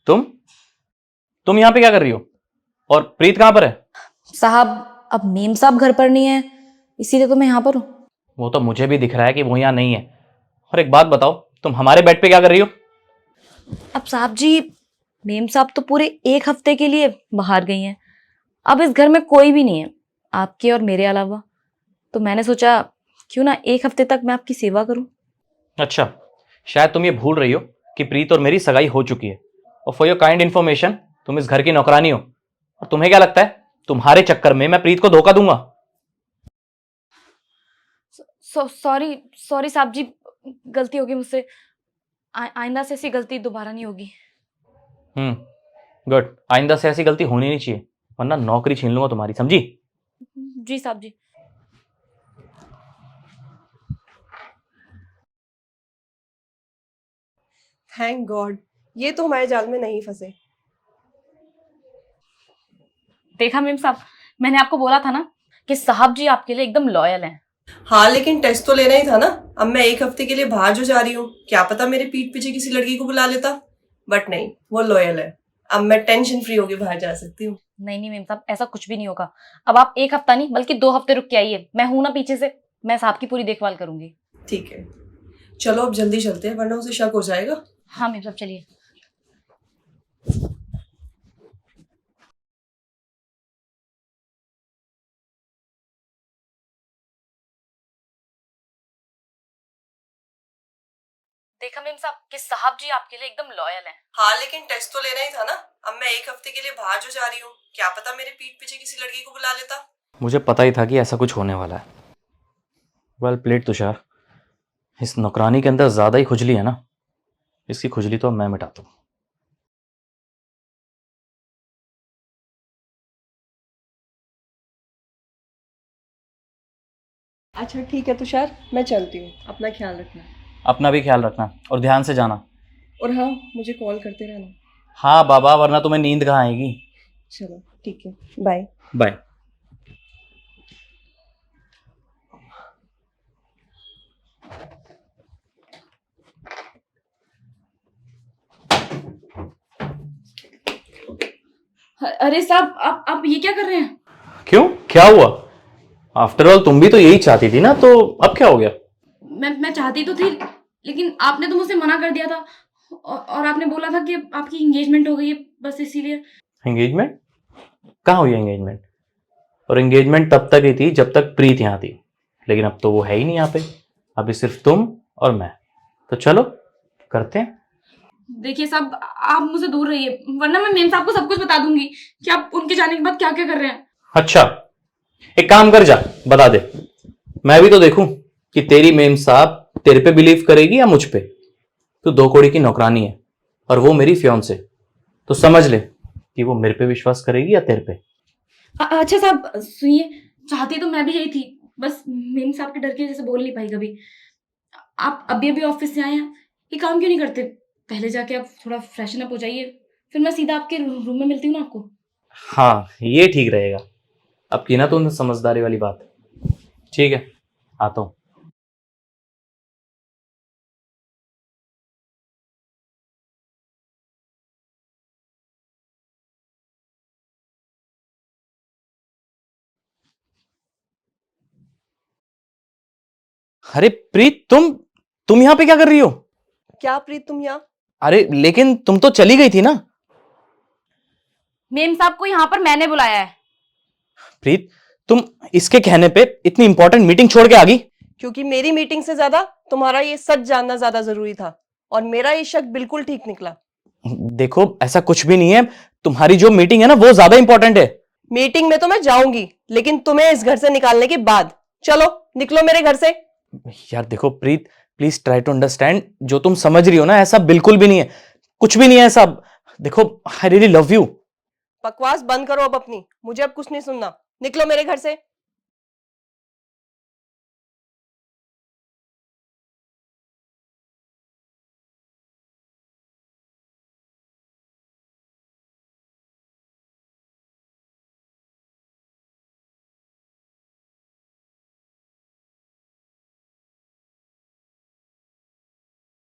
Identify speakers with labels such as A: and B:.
A: तुम तुम यहाँ पे क्या कर रही हो? और प्रीत कहाँ पर है?
B: साहब, अब मेम साहब घर पर नहीं है, इसीलिए तो मैं यहाँ पर हूँ।
A: वो तो मुझे भी दिख रहा है कि वो यहाँ नहीं है। और एक बात बताओ, तुम हमारे बेड पे क्या कर रही हो?
B: अब साहब जी, मेम साहब तो पूरे 1 हफ्ते के लिए बाहर गई हैं। अब इस घर में कोई भी नहीं है आपके और मेरे अलावा, तो मैंने सोचा क्यों ना 1 हफ्ते तक मैं आपकी सेवा करूं।
A: अच्छा, शायद तुम ये भूल रही हो कि प्रीत और मेरी सगाई हो चुकी है। और फॉर योर काइंड इन्फॉर्मेशन, तुम इस घर की नौकरानी हो। और तुम्हें क्या लगता है तुम्हारे चक्कर में मैं प्रीत को धोखा दूंगा?
B: सॉरी सॉरी साहब जी, गलती होगी मुझसे। आइंदा से ऐसी गलती दोबारा नहीं होगी।
A: गुड। आइंदा से ऐसी गलती होनी नहीं चाहिए, वरना नौकरी छीन लूंगा तुम्हारी, समझी?
B: जी साहब जी।
C: थैंक गॉड, ये तो हमारे जाल में नहीं फंसे।
B: देखा मेम साहब, मैंने आपको बोला था ना कि साहब जी आपके लिए एकदम लॉयल हैं।
C: हाँ, लेकिन टेस्ट तो लेना ही था ना। अब मैं 1 हफ्ते के लिए बाहर जो जा रही हूँ, क्या पता मेरे पीठ पीछे किसी लड़की को बुला लेता। बट नहीं, वो लॉयल है। अब मैं टेंशन फ्री होके बाहर जा सकती हूँ।
B: नहीं नहीं मेम साहब, ऐसा कुछ भी नहीं होगा। अब आप 1 हफ्ता नहीं बल्कि 2 हफ्ते रुक के आइए, मैं हूं ना पीछे से, मैं साहब की पूरी देखभाल करूंगी।
C: ठीक है, चलो अब जल्दी चलते हैं, वरना उसे शक हो जाएगा।
B: हाँ मेम साहब, चलिए। देखा मेम साहब कि साहब जी आपके लिए एकदम लॉयल हैं।
C: हाँ, लेकिन टेस्ट तो लेना ही था ना। अब मैं 1 हफ्ते के लिए बाहर जो जा रही हूँ, क्या पता मेरे पीठ पीछे किसी लड़की को बुला लेता।
A: मुझे पता ही था कि ऐसा कुछ होने वाला है। वेल प्लेड तुषार, इस नौकरानी के अंदर ज्यादा ही खुजली है ना। इसकी खुजली तो अब मैं मिटाता हूँ।
C: अच्छा ठीक है तुषार, मैं चलती हूँ। अपना ख्याल रखना।
A: अपना भी ख्याल रखना और ध्यान से जाना।
C: और हाँ, मुझे कॉल करते रहना।
A: हाँ बाबा, वरना तुम्हें नींद कहाँ आएगी।
C: चलो ठीक है, बाय।
A: बाय।
B: अरे साहब, आप ये क्या कर रहे हैं?
A: क्यों, क्या हुआ? आफ्टर ऑल तुम भी तो यही चाहती थी ना, तो अब क्या हो गया?
B: मैं चाहती तो थी, लेकिन आपने तो मुझसे मना कर दिया था। और आपने बोला था कि आपकी एंगेजमेंट हो गई है, बस इसीलिए।
A: एंगेजमेंट? कहाँ हुई एंगेजमेंट? और एंगेजमेंट तब तक ही थी जब तक प्रीत यहाँ थी, लेकिन अब तो वो है ही नहीं यहाँ पे। अभी सिर्फ तुम और मैं। तो चलो करते हैं।
B: देखिए साहब, आप मुझसे दूर रहिए, वरना मैं मेम साहब को सब कुछ बता दूंगी कि आप उनके जाने के बाद क्या क्या कर रहे हैं।
A: अच्छा, एक काम कर, जा बता दे। मैं भी तो देखूं कि तेरी मेम साहब तेरे पे बिलीव करेगी या मुझ पे। तू दो कौड़ी की नौकरानी है और वो मेरी फियांसे। तो समझ ले कि वो मेरे पे विश्वास करेगी या तेरे पे।
B: अच्छा साहब सुनिए, चाहती तो मैं भी यही थी, बस मेम साहब के डर की वजह से बोल नहीं पाई कभी। आप अभी अभी ऑफिस से आए हैं, ये काम क्यों नहीं करते? पहले जाके आप थोड़ा फ्रेशन अप हो जाइए, फिर मैं सीधा आपके रूम में मिलती हूँ ना आपको।
A: हाँ, ये ठीक रहेगा। अब की ना तुमने समझदारी वाली बात। ठीक है, आता हूं। अरे प्रीत, तुम यहां पे क्या कर रही हो?
C: क्या प्रीत, तुम यहाँ?
A: अरे लेकिन तुम तो चली गई थी ना।
B: मेम साहब को यहाँ पर मैंने बुलाया है।
A: प्रीत, तुम इसके कहने पे इतनी इंपॉर्टेंट मीटिंग छोड़ के आ गई?
C: क्योंकि मेरी मीटिंग से ज्यादा तुम्हारा ये सच जानना ज्यादा जरूरी था, और मेरा ये शक बिल्कुल ठीक निकला।
A: देखो, ऐसा कुछ भी नहीं है। तुम्हारी जो मीटिंग है ना, वो ज्यादा इंपॉर्टेंट है।
C: मीटिंग में तो मैं जाऊंगी, लेकिन तुम्हें इस घर से निकालने के बाद। चलो निकलो मेरे घर से।
A: यार देखो प्रीत, प्लीज ट्राई टू अंडरस्टैंड। जो तुम समझ रही हो ना, ऐसा बिल्कुल भी नहीं है। कुछ भी नहीं है ऐसा। देखो, आई रियली लव यू।
C: बकवास बंद करो अब अपनी, मुझे अब कुछ नहीं सुनना। निकलो मेरे घर से।